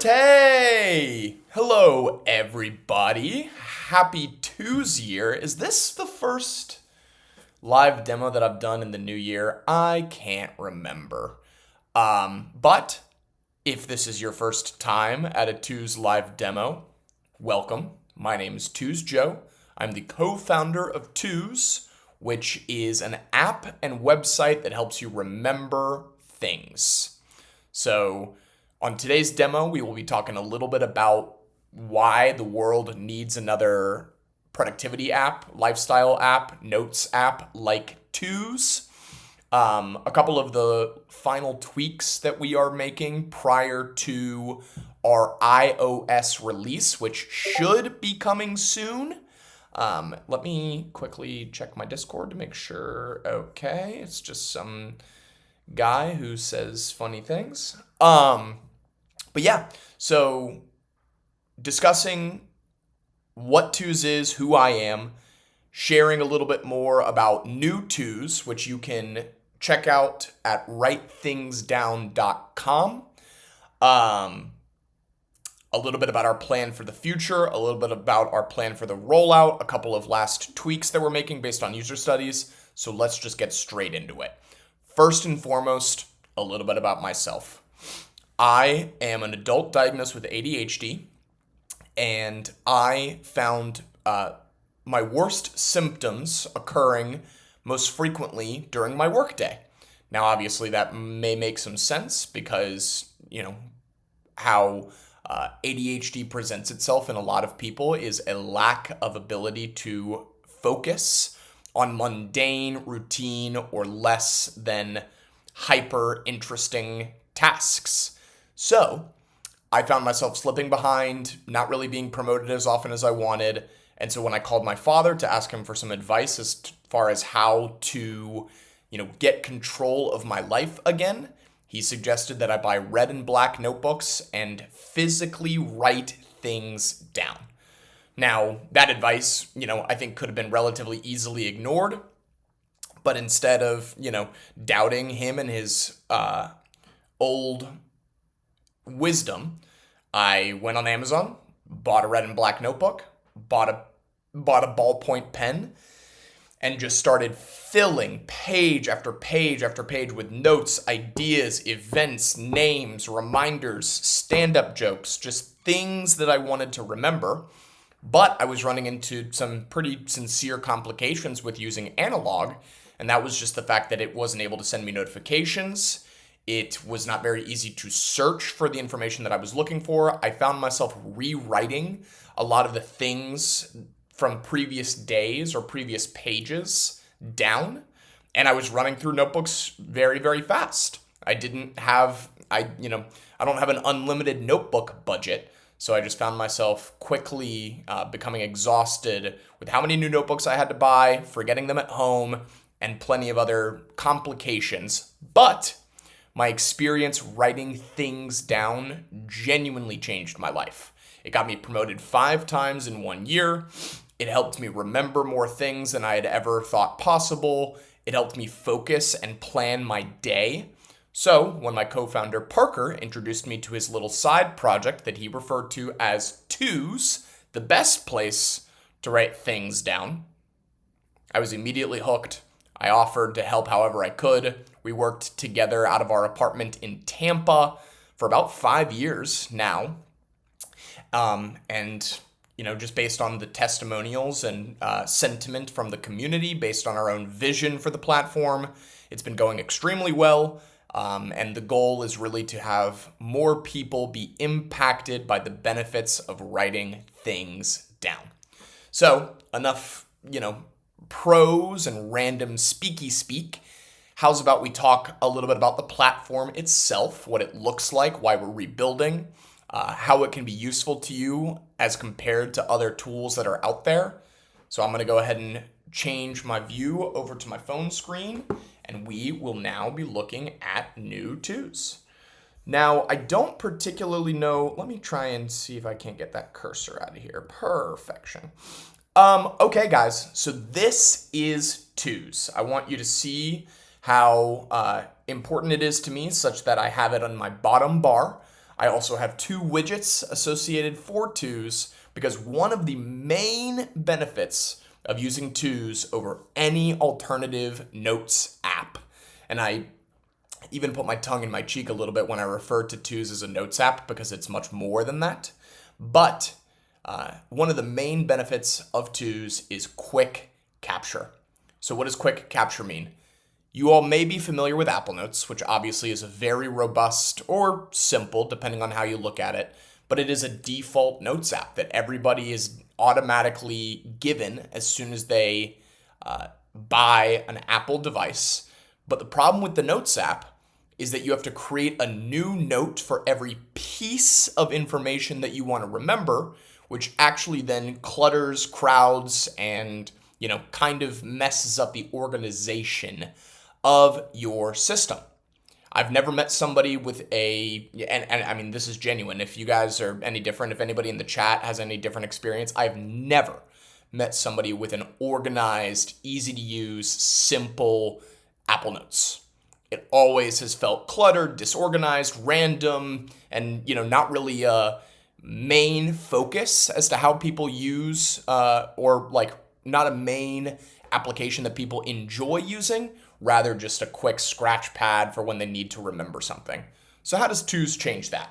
Forte! Hello, everybody. Happy Tuesday. Is this the first live demo that I've done in the new year? I can't remember. But if this is your first time at a Tues live demo, welcome. My name is Tues Joe. I'm the co-founder of Tues, which is an app and website that helps you remember things. So, on today's demo, we will be talking a little bit about why the world needs another productivity app, lifestyle app, notes app like Tues. A couple of the final tweaks that we are making prior to our iOS release, which should be coming soon. Let me quickly check my Discord to make sure. Okay, it's just some guy who says funny things. But yeah, so discussing what Tues is, who I am, sharing a little bit more about new Tues, which you can check out at writethingsdown.com. A little bit about our plan for the future, a little bit about our plan for the rollout, a couple of last tweaks that we're making based on user studies. So let's just get straight into it. First and foremost, a little bit about myself. I am an adult diagnosed with ADHD, and I found my worst symptoms occurring most frequently during my workday. Now, obviously, that may make some sense because, how ADHD presents itself in a lot of people is a lack of ability to focus on mundane, routine, or less than hyper interesting tasks. So I found myself slipping behind, not really being promoted as often as I wanted. And so when I called my father to ask him for some advice as far as how to, get control of my life again, he suggested that I buy red and black notebooks and physically write things down. Now, that advice, I think could have been relatively easily ignored. But instead of, doubting him and his old wisdom, I went on Amazon, bought a red and black notebook, bought a ballpoint pen, and just started filling page after page after page with notes, ideas, events, names, reminders, stand-up jokes, just things that I wanted to remember. But I was running into some pretty sincere complications with using analog, and that was just the fact that it wasn't able to send me notifications. It was not very easy to search for the information that I was looking for. I found myself rewriting a lot of the things from previous days or previous pages down, and I was running through notebooks very, very fast. I don't have an unlimited notebook budget, so I just found myself quickly becoming exhausted with how many new notebooks I had to buy, forgetting them at home, and plenty of other complications. But my experience writing things down genuinely changed my life. It got me promoted 5 times in 1 year. It helped me remember more things than I had ever thought possible. It helped me focus and plan my day. So when my co-founder Parker introduced me to his little side project that he referred to as Tues, the best place to write things down, I was immediately hooked. I offered to help however I could. We worked together out of our apartment in Tampa for about 5 years now. Just based on the testimonials and sentiment from the community, based on our own vision for the platform, it's been going extremely well. And the goal is really to have more people be impacted by the benefits of writing things down. So enough, prose and random speaky speak. How's about we talk a little bit about the platform itself, what it looks like, why we're rebuilding, how it can be useful to you as compared to other tools that are out there. So I'm going to go ahead and change my view over to my phone screen, and we will now be looking at new Tues. Now, I don't particularly know. Let me try and see if I can't get that cursor out of here. Perfection. Okay, guys, so this is Tues. I want you to see how important it is to me such that I have it on my bottom bar. I also have 2 widgets associated for twos because one of the main benefits of using twos over any alternative notes app, and I even put my tongue in my cheek a little bit when I refer to twos as a notes app because it's much more than that. But one of the main benefits of twos is quick capture. So what does quick capture mean? You all may be familiar with Apple Notes, which obviously is a very robust or simple, depending on how you look at it, but it is a default notes app that everybody is automatically given as soon as they buy an Apple device. But the problem with the Notes app is that you have to create a new note for every piece of information that you want to remember, which actually then clutters, crowds, and kind of messes up the organization of your system. I've never met somebody with and I mean, this is genuine. If you guys are any different, if anybody in the chat has any different experience, I've never met somebody with an organized, easy to use, simple Apple Notes. It always has felt cluttered, disorganized, random, and not really a main focus as to how people use or like not a main application that people enjoy using, rather just a quick scratch pad for when they need to remember something. So how does twos change that?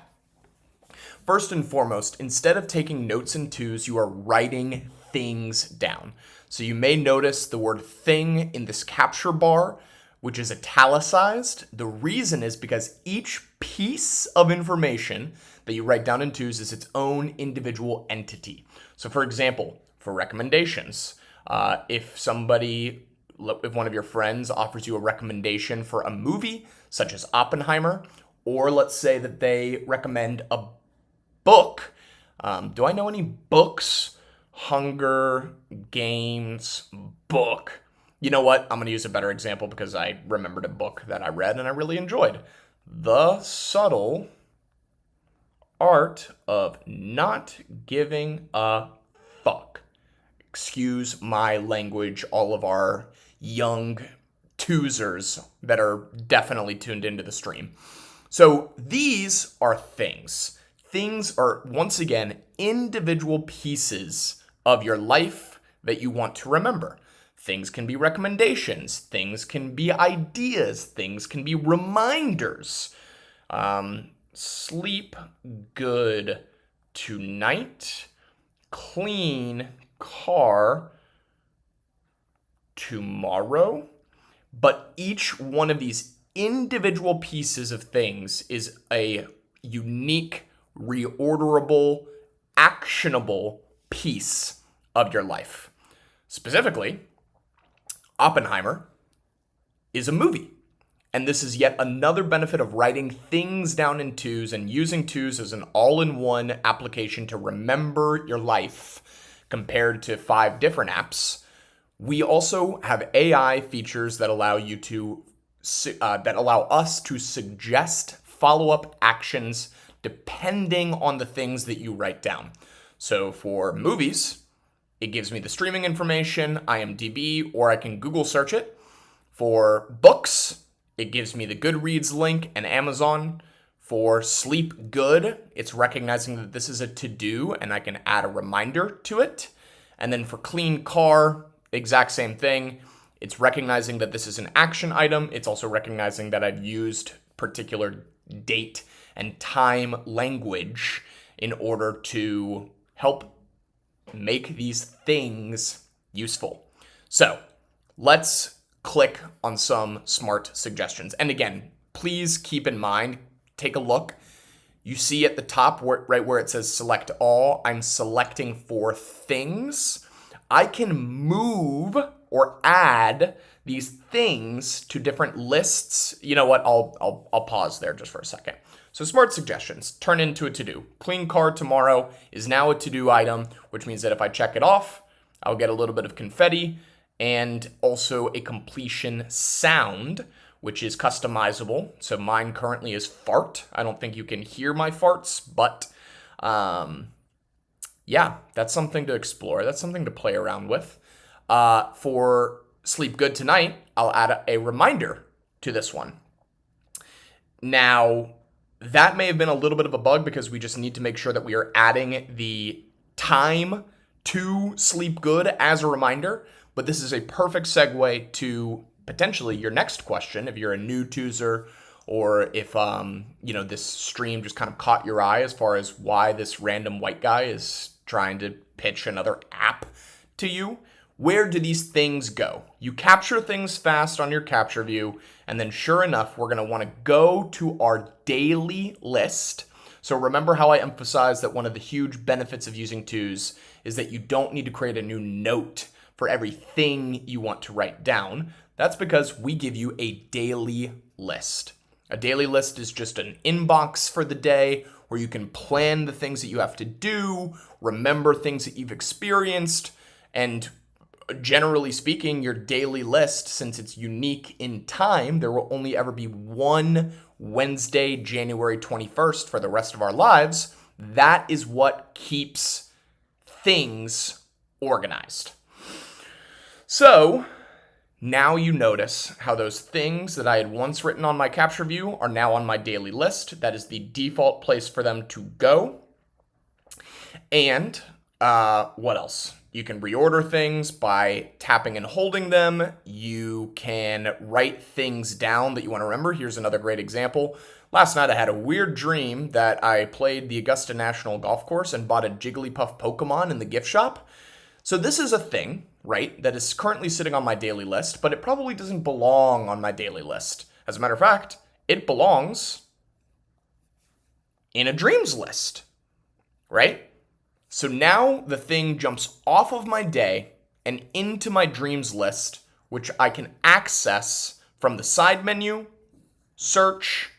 First and foremost, instead of taking notes in twos, you are writing things down. So you may notice the word thing in this capture bar, which is italicized. The reason is because each piece of information that you write down in twos is its own individual entity. So for example, for recommendations, if one of your friends offers you a recommendation for a movie, such as Oppenheimer, or let's say that they recommend a book. Do I know any books? Hunger Games book. You know what? I'm going to use a better example because I remembered a book that I read and I really enjoyed. The Subtle Art of Not Giving a Fuck. Excuse my language, all of our young twosers that are definitely tuned into the stream. So these are things. Things are, once again, individual pieces of your life that you want to remember. Things can be recommendations. Things can be ideas. Things can be reminders. Sleep good tonight. Clean car tomorrow. But each one of these individual pieces of things is a unique, reorderable, actionable piece of your life. Specifically, Oppenheimer is a movie. And this is yet another benefit of writing things down in twos and using twos as an all-in-one application to remember your life compared to 5 different apps. We also have AI features that allow us to suggest follow-up actions depending on the things that you write down. So for movies, it gives me the streaming information, IMDb, or I can Google search it. For books, it gives me the Goodreads link and Amazon. For sleep good, it's recognizing that this is a to-do and I can add a reminder to it. And then for clean car, exact same thing. It's recognizing that this is an action item. It's also recognizing that I've used particular date and time language in order to help make these things useful. So let's click on some smart suggestions. And again, please keep in mind, take a look. You see at the top, right where it says select all, I'm selecting for things. I can move or add these things to different lists. You know what? I'll pause there just for a second. So smart suggestions turn into a to-do. Clean car tomorrow is now a to-do item, which means that if I check it off, I'll get a little bit of confetti and also a completion sound, which is customizable. So mine currently is fart. I don't think you can hear my farts, but yeah, that's something to explore. That's something to play around with. For sleep good tonight, I'll add a reminder to this one. Now, That may have been a little bit of a bug because we just need to make sure that we are adding the time to sleep good as a reminder. But this is a perfect segue to potentially your next question if you're a new user, or if this stream just kind of caught your eye as far as why this random white guy is trying to pitch another app to you. Where do these things go? You capture things fast on your capture view, and then sure enough, we're going to want to go to our daily list. So remember how I emphasized that one of the huge benefits of using twos is that you don't need to create a new note for everything you want to write down. That's because we give you a daily list. A daily list is just an inbox for the day where you can plan the things that you have to do, remember things that you've experienced, and generally speaking, your daily list, since it's unique in time, there will only ever be one Wednesday, January 21st for the rest of our lives. That is what keeps things organized. So now you notice how those things that I had once written on my capture view are now on my daily list. That is the default place for them to go. And what else? You can reorder things by tapping and holding them. You can write things down that you want to remember. Here's another great example. Last night I had a weird dream that I played the Augusta National Golf Course and bought a Jigglypuff Pokemon in the gift shop. So this is a thing, right, that is currently sitting on my daily list, but it probably doesn't belong on my daily list. As a matter of fact, it belongs in a dreams list, right? So now the thing jumps off of my day and into my dreams list, which I can access from the side menu, search,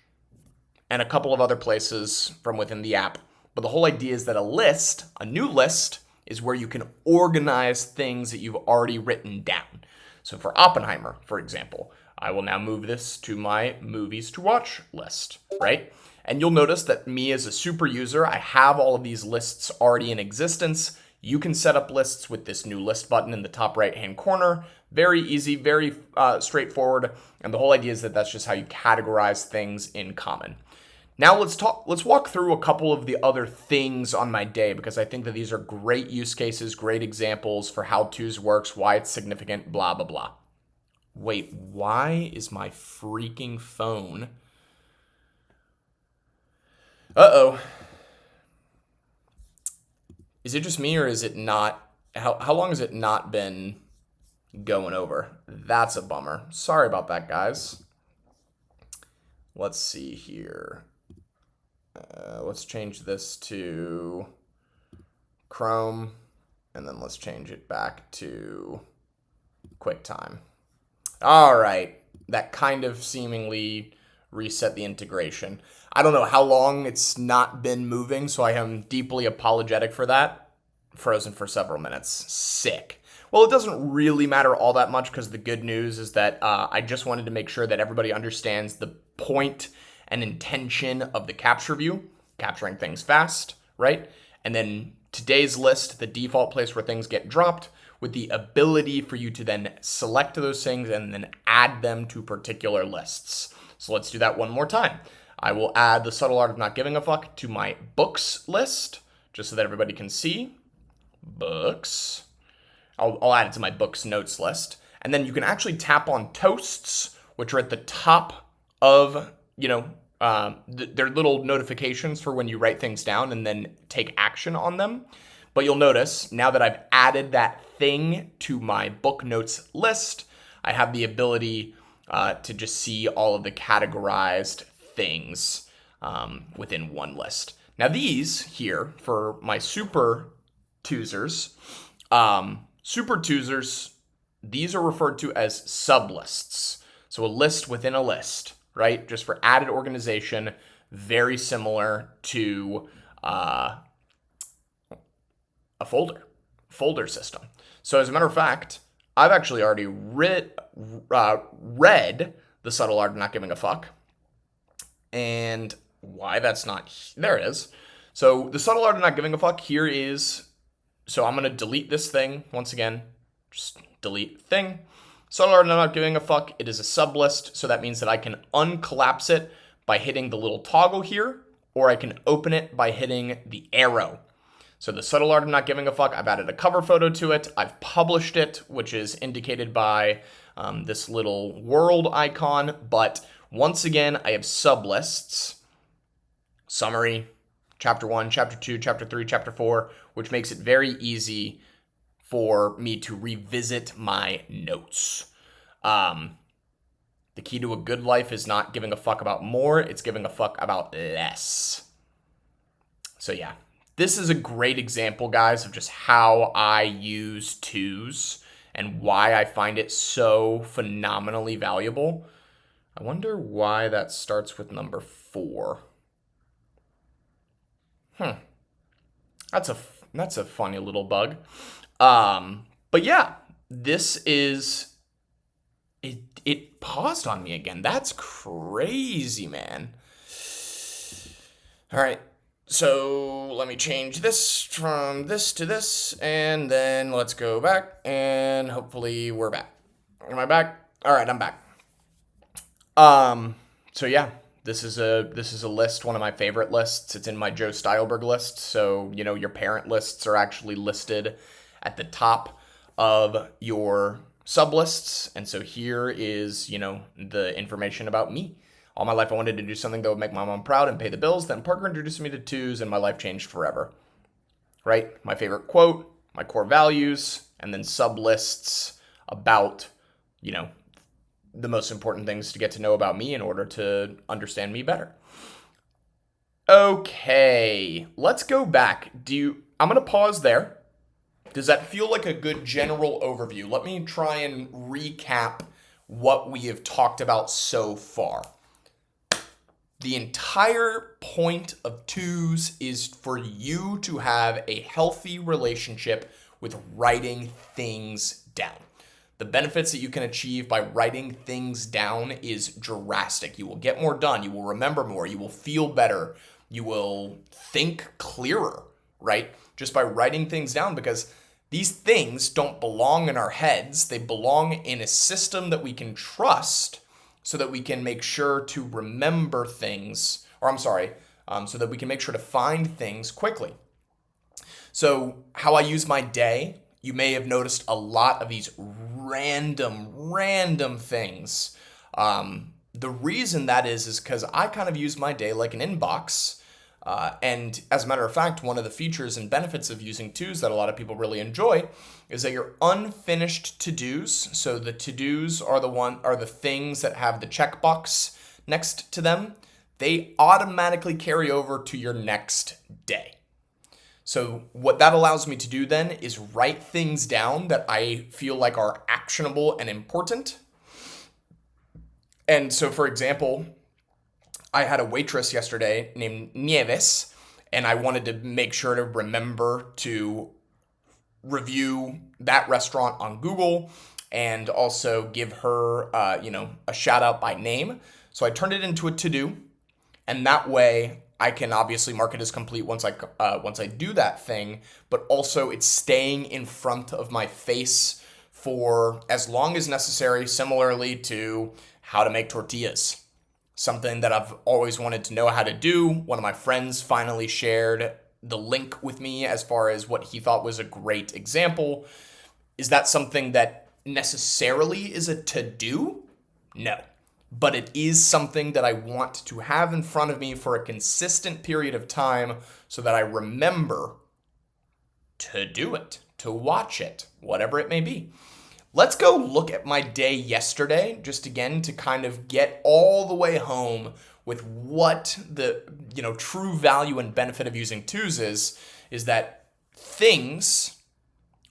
and a couple of other places from within the app. But the whole idea is that a new list, is where you can organize things that you've already written down. So for Oppenheimer, for example, I will now move this to my movies to watch list, right? And you'll notice that me as a super user, I have all of these lists already in existence. You can set up lists with this new list button in the top right-hand corner. Very easy, very straightforward. And the whole idea is that that's just how you categorize things in Common. Now let's walk through a couple of the other things on my day, because I think that these are great use cases, great examples for how twos works, why it's significant, blah, blah, blah. Wait, why is my freaking phone? Uh-oh. Is it just me, or is it not? How long has it not been going over? That's a bummer. Sorry about that, guys. Let's see here. Let's change this to Chrome, and then let's change it back to QuickTime. All right, that kind of seemingly reset the integration. I don't know how long it's not been moving, so I am deeply apologetic for that. Frozen for several minutes. Sick. Well, it doesn't really matter all that much, because the good news is that I just wanted to make sure that everybody understands the point and intention of the capture view, capturing things fast, right? And then today's list, the default place where things get dropped, with the ability for you to then select those things and then add them to particular lists. So let's do that one more time. I will add the subtle art of not giving a fuck to my books list, just so that everybody can see. Books. I'll add it to my books notes list. And then you can actually tap on toasts, which are at the top of, they're little notifications for when you write things down and then take action on them. But you'll notice now that I've added that thing to my book notes list, I have the ability to just see all of the categorized things within one list. Now these here, for my super twosers, these are referred to as sublists. So a list within a list, right? Just for added organization, very similar to a folder system. So as a matter of fact, I've actually already read The Subtle Art of Not Giving a Fuck. And why that's not, there it is. So The Subtle Art of Not Giving a Fuck here is, so I'm going to delete this thing once again, just delete thing. Subtle Art of Not Giving a Fuck, it is a sublist, so that means that I can uncollapse it by hitting the little toggle here, or I can open it by hitting the arrow. So the subtle art of not giving a fuck, I've added a cover photo to it. I've published it, which is indicated by this little world icon. But once again, I have sublists, summary, chapter 1, chapter 2, chapter 3, chapter 4, which makes it very easy for me to revisit my notes. The key to a good life is not giving a fuck about more, it's giving a fuck about less. So yeah. This is a great example, guys, of just how I use twos and why I find it so phenomenally valuable. I wonder why that starts with number 4. That's a funny little bug. But yeah, this is it paused on me again. That's crazy, man. All right. So let me change this from this to this, and then let's go back, and hopefully we're back. Am I back? All right, I'm back. So yeah, this is a list, one of my favorite lists. It's in my Joe Stylberg list. So, you know, your parent lists are actually listed at the top of your sublists. And so here is, you know, the information about me. All my life I wanted to do something that would make my mom proud and pay the bills. Then Parker introduced me to twos and my life changed forever. Right? My favorite quote, my core values, and then sublists about, you know, the most important things to get to know about me in order to understand me better. Okay, let's go back. I'm going to pause there. Does that feel like a good general overview? Let me try and recap what we have talked about so far. The entire point of twos is for you to have a healthy relationship with writing things down. The benefits that you can achieve by writing things down is drastic. You will get more done. You will remember more. You will feel better. You will think clearer, right? Just by writing things down, because these things don't belong in our heads. They belong in a system that we can trust, so that we can make sure to remember things, so that we can make sure to find things quickly. So how I use my day, you may have noticed a lot of these random things. The reason that is because I kind of use my day like an inbox. And as a matter of fact, one of the features and benefits of using twos that a lot of people really enjoy is that your unfinished to-dos, so the to-dos are the things that have the checkbox next to them, they automatically carry over to your next day. So what that allows me to do then is write things down that I feel like are actionable and important. And so, for example, I had a waitress yesterday named Nieves, and I wanted to make sure to remember to review that restaurant on Google and also give her, a shout out by name. So I turned it into a to-do, and that way I can obviously mark it as complete once I do that thing, but also it's staying in front of my face for as long as necessary, similarly to how to make tortillas. Something that I've always wanted to know how to do. One of my friends finally shared the link with me as far as what he thought was a great example. Is that something that necessarily is a to-do? No. But it is something that I want to have in front of me for a consistent period of time so that I remember to do it, to watch it, whatever it may be. Let's go look at my day yesterday, just again to kind of get all the way home with what the true value and benefit of using twos is that things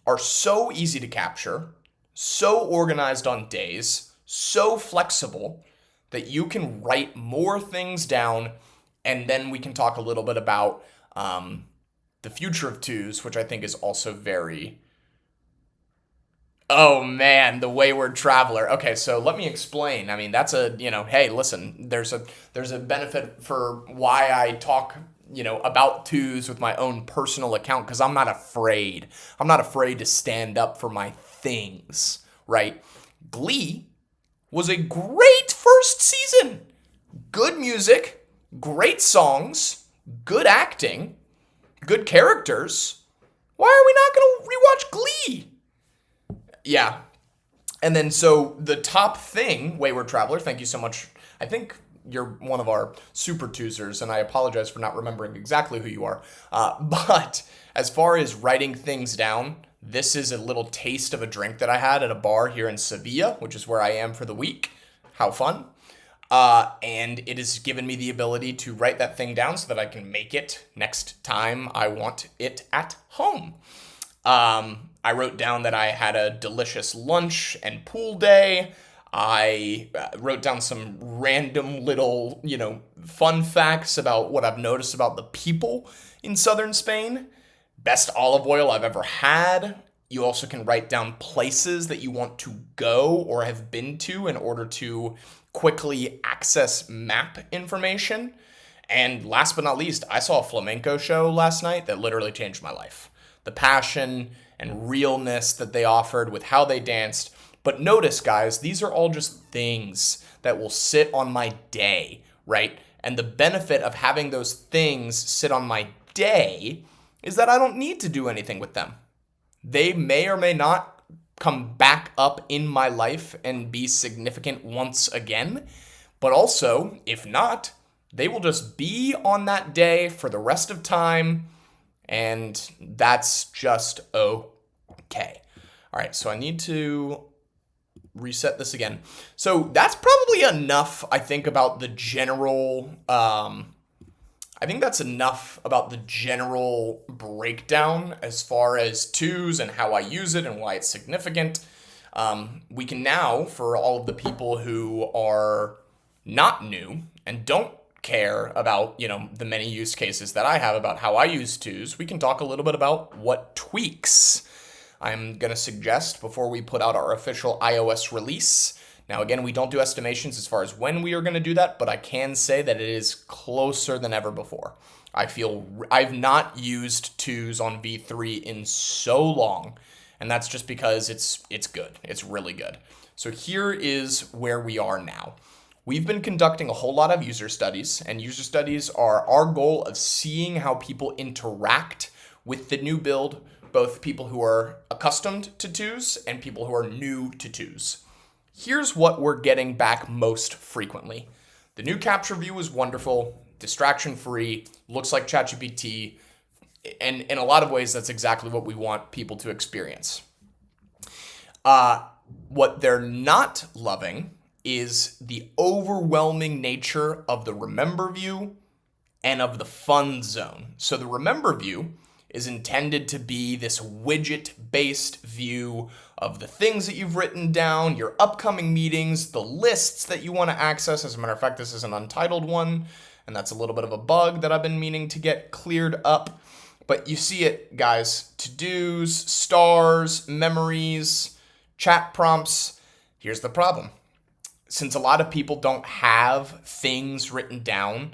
are so easy to capture, so organized on days, so flexible that you can write more things down, and then we can talk a little bit about the future of twos, which I think is also very... Oh man, the wayward traveler. Okay, so let me explain. I mean, that's hey, listen, there's a benefit for why I talk, about twos with my own personal account, because I'm not afraid. I'm not afraid to stand up for my things, right? Glee was a great first season. good music, great songs, good acting, good characters. Why are we not going to rewatch Glee? Yeah. And then so the top thing, Wayward Traveler, thank you so much. I think you're one of our super twosers, and I apologize for not remembering exactly who you are. But as far as writing things down, this is a little taste of a drink that I had at a bar here in Sevilla, which is where I am for the week. How fun. And it has given me the ability to write that thing down so that I can make it next time I want it at home. I wrote down that I had a delicious lunch and pool day. I wrote down some random little, fun facts about what I've noticed about the people in southern Spain. Best olive oil I've ever had. You also can write down places that you want to go or have been to in order to quickly access map information. And last but not least, I saw a flamenco show last night that literally changed my life. The passion and realness that they offered with how they danced. But notice, guys, these are all just things that will sit on my day, right? And the benefit of having those things sit on my day is that I don't need to do anything with them. They may or may not come back up in my life and be significant once again. But also, if not, they will just be on that day for the rest of time. And that's just okay. All right, so I need to reset this again. So that's probably enough, I think, about the general... I think that's enough about the general breakdown as far as twos and how I use it and why it's significant. We can now, for all of the people who are not new and don't care about, the many use cases that I have about how I use twos, we can talk a little bit about what tweaks I'm going to suggest before we put out our official iOS release. Now, again, we don't do estimations as far as when we are going to do that, but I can say that it is closer than ever before. I feel I've not used twos on V3 in so long, and that's just because it's good. It's really good. So here is where we are now. We've been conducting a whole lot of user studies, and user studies are our goal of seeing how people interact with the new build, both people who are accustomed to twos and people who are new to twos. Here's what we're getting back most frequently. The new capture view is wonderful, distraction-free, looks like ChatGPT, and in a lot of ways, that's exactly what we want people to experience. What they're not loving is the overwhelming nature of the remember view and of the fun zone. So the remember view is intended to be this widget-based view of the things that you've written down, your upcoming meetings, the lists that you want to access. As a matter of fact, this is an untitled one, and that's a little bit of a bug that I've been meaning to get cleared up. But you see it, guys. To-dos, stars, memories, chat prompts. Here's the problem. Since a lot of people don't have things written down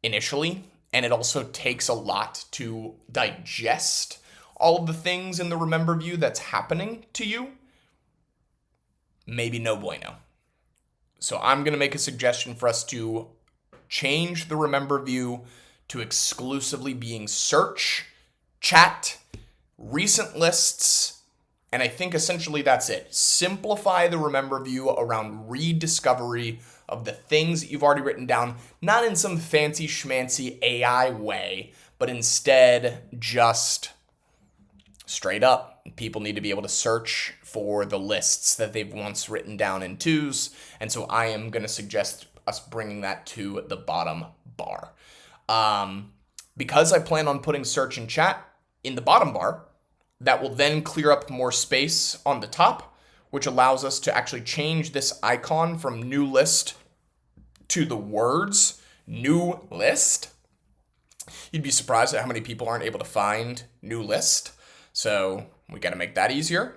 initially, and it also takes a lot to digest all of the things in the remember view that's happening to you, maybe no bueno. So I'm going to make a suggestion for us to change the remember view to exclusively being search, chat, recent lists, and I think essentially that's it. Simplify the remember view around rediscovery of the things that you've already written down, not in some fancy schmancy AI way, but instead just straight up. People need to be able to search for the lists that they've once written down in twos, and so I am going to suggest us bringing that to the bottom bar. Because I plan on putting search and chat in the bottom bar, that will then clear up more space on the top, which allows us to actually change this icon from new list to the words new list. You'd be surprised at how many people aren't able to find new list. So we got to make that easier.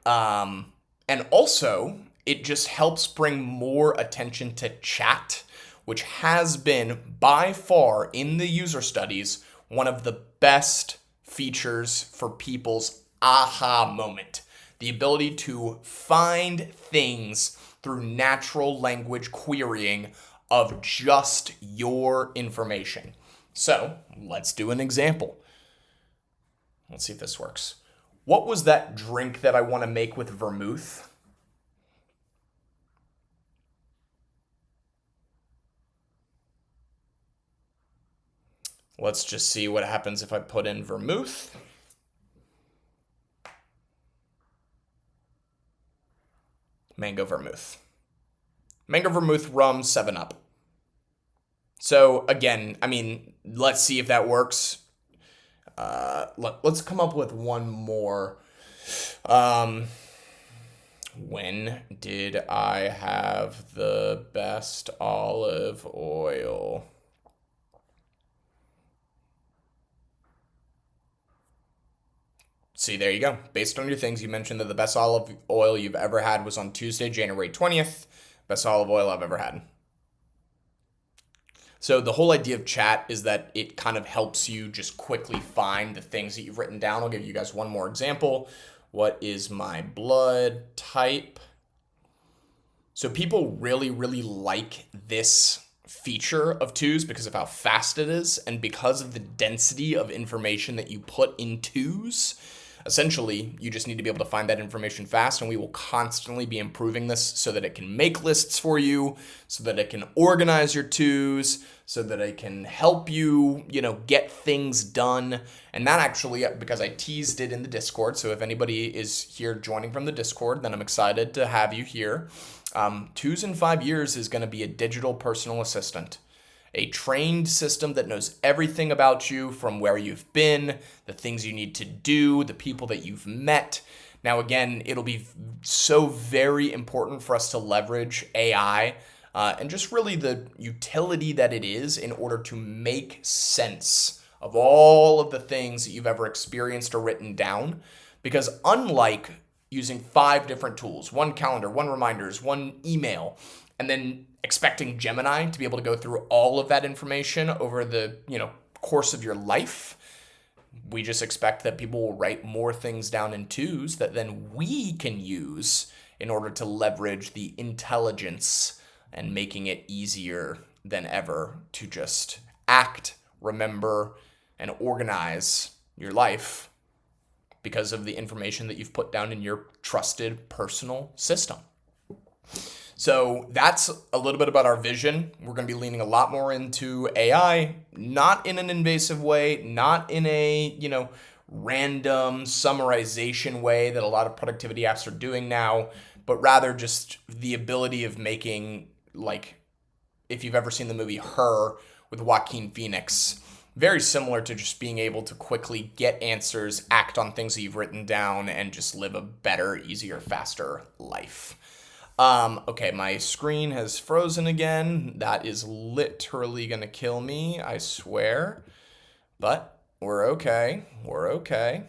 And also, it just helps bring more attention to chat, which has been by far in the user studies one of the best features for people's aha moment. The ability to find things through natural language querying of just your information. So let's do an example. Let's see if this works. What was that drink that I want to make with vermouth? Let's just see what happens if I put in vermouth. Mango vermouth. Mango vermouth rum 7-Up. So again, I mean, let's see if that works. Let's come up with one more. When did I have the best olive oil? See, there you go. Based on your things, you mentioned that the best olive oil you've ever had was on Tuesday, January 20th. Best olive oil I've ever had. So the whole idea of chat is that it kind of helps you just quickly find the things that you've written down. I'll give you guys one more example. What is my blood type? So people really, really like this feature of twos because of how fast it is and because of the density of information that you put in twos. Essentially, you just need to be able to find that information fast, and we will constantly be improving this so that it can make lists for you, so that it can organize your twos, so that it can help you, get things done. And that actually, because I teased it in the Discord, so if anybody is here joining from the Discord, then I'm excited to have you here. Twos in 5 years is going to be a digital personal assistant. A trained system that knows everything about you, from where you've been, the things you need to do, the people that you've met. Now, again, it'll be so very important for us to leverage AI and just really the utility that it is in order to make sense of all of the things that you've ever experienced or written down. Because unlike using 5 different tools, one calendar, one reminders, one email, and then expecting Gemini to be able to go through all of that information over the, course of your life, we just expect that people will write more things down in twos that then we can use in order to leverage the intelligence and making it easier than ever to just act, remember, and organize your life because of the information that you've put down in your trusted personal system. So that's a little bit about our vision. We're going to be leaning a lot more into AI, not in an invasive way, not in a, random summarization way that a lot of productivity apps are doing now, but rather just the ability of making, if you've ever seen the movie Her with Joaquin Phoenix, very similar to just being able to quickly get answers, act on things that you've written down, and just live a better, easier, faster life. Okay, my screen has frozen again. That is literally going to kill me, I swear. But we're okay. We're okay.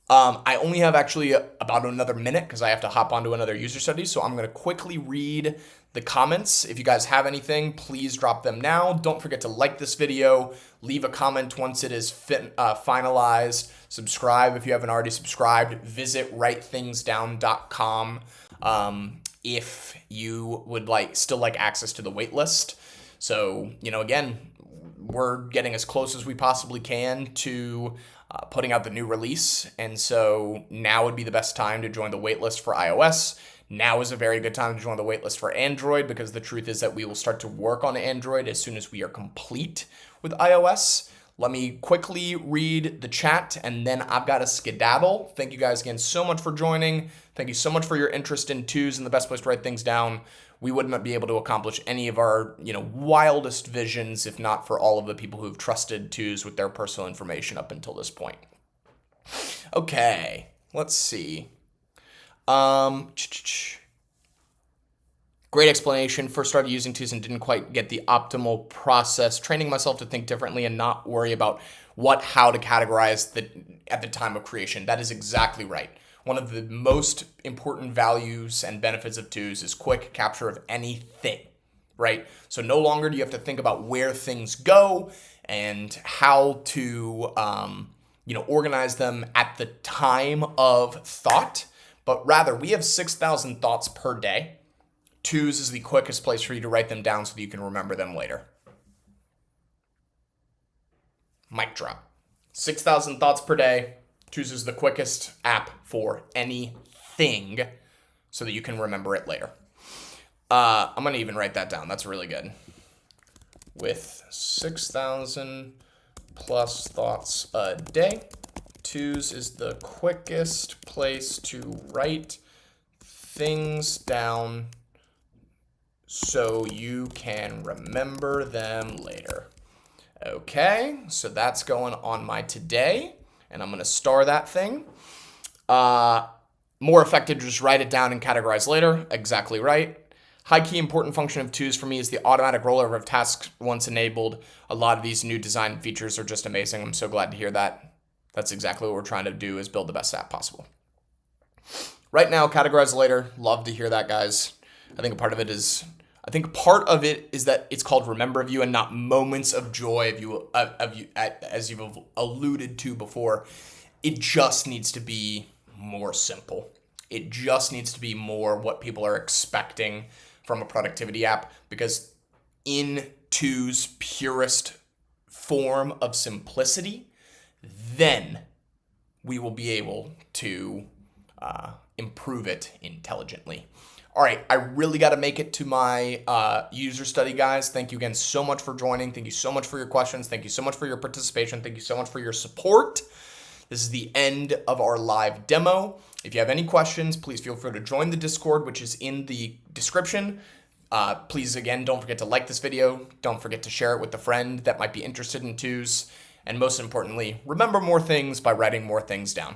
I only have actually about another minute because I have to hop onto another user study. So I'm going to quickly read the comments. If you guys have anything, please drop them now. Don't forget to like this video. Leave a comment once it is finalized. Subscribe if you haven't already subscribed. Visit writetingsdown.com. If you would still like access to the waitlist. So, again, we're getting as close as we possibly can to putting out the new release. And so now would be the best time to join the waitlist for iOS. Now is a very good time to join the waitlist for Android, because the truth is that we will start to work on Android as soon as we are complete with iOS. Let me quickly read the chat, and then I've got a skedaddle. Thank you guys again so much for joining. Thank you so much for your interest in twos and the best place to write things down. We wouldn't be able to accomplish any of our, wildest visions if not for all of the people who've trusted twos with their personal information up until this point. Okay, let's see. Great explanation. First started using twos and didn't quite get the optimal process. Training myself to think differently and not worry about how to categorize at the time of creation. That is exactly right. One of the most important values and benefits of twos is quick capture of anything, right? So no longer do you have to think about where things go and how to, organize them at the time of thought, but rather we have 6,000 thoughts per day. twos is the quickest place for you to write them down so that you can remember them later. Mic drop. 6,000 thoughts per day. Twos is the quickest app for anything so that you can remember it later. I'm going to even write that down. That's really good. With 6,000 plus thoughts a day, twos is the quickest place to write things down so you can remember them later. Okay, so that's going on my today, and I'm going to star that thing. More effective to just write it down and categorize later. Exactly right. High key important function of twos for me is the automatic rollover of tasks once enabled. A lot of these new design features are just amazing. I'm so glad to hear that. That's exactly what we're trying to do, is build the best app possible. Right now, categorize later. Love to hear that, guys. I think part of it is that it's called Remember of You and not Moments of Joy of you, as you've alluded to before. It just needs to be more simple. It just needs to be more what people are expecting from a productivity app, because in two's purest form of simplicity, then we will be able to improve it intelligently. All right, I really got to make it to my user study, guys. Thank you again so much for joining. Thank you so much for your questions. Thank you so much for your participation. Thank you so much for your support. This is the end of our live demo. If you have any questions, please feel free to join the Discord, which is in the description. Please, again, don't forget to like this video. Don't forget to share it with a friend that might be interested in twos. And most importantly, remember more things by writing more things down.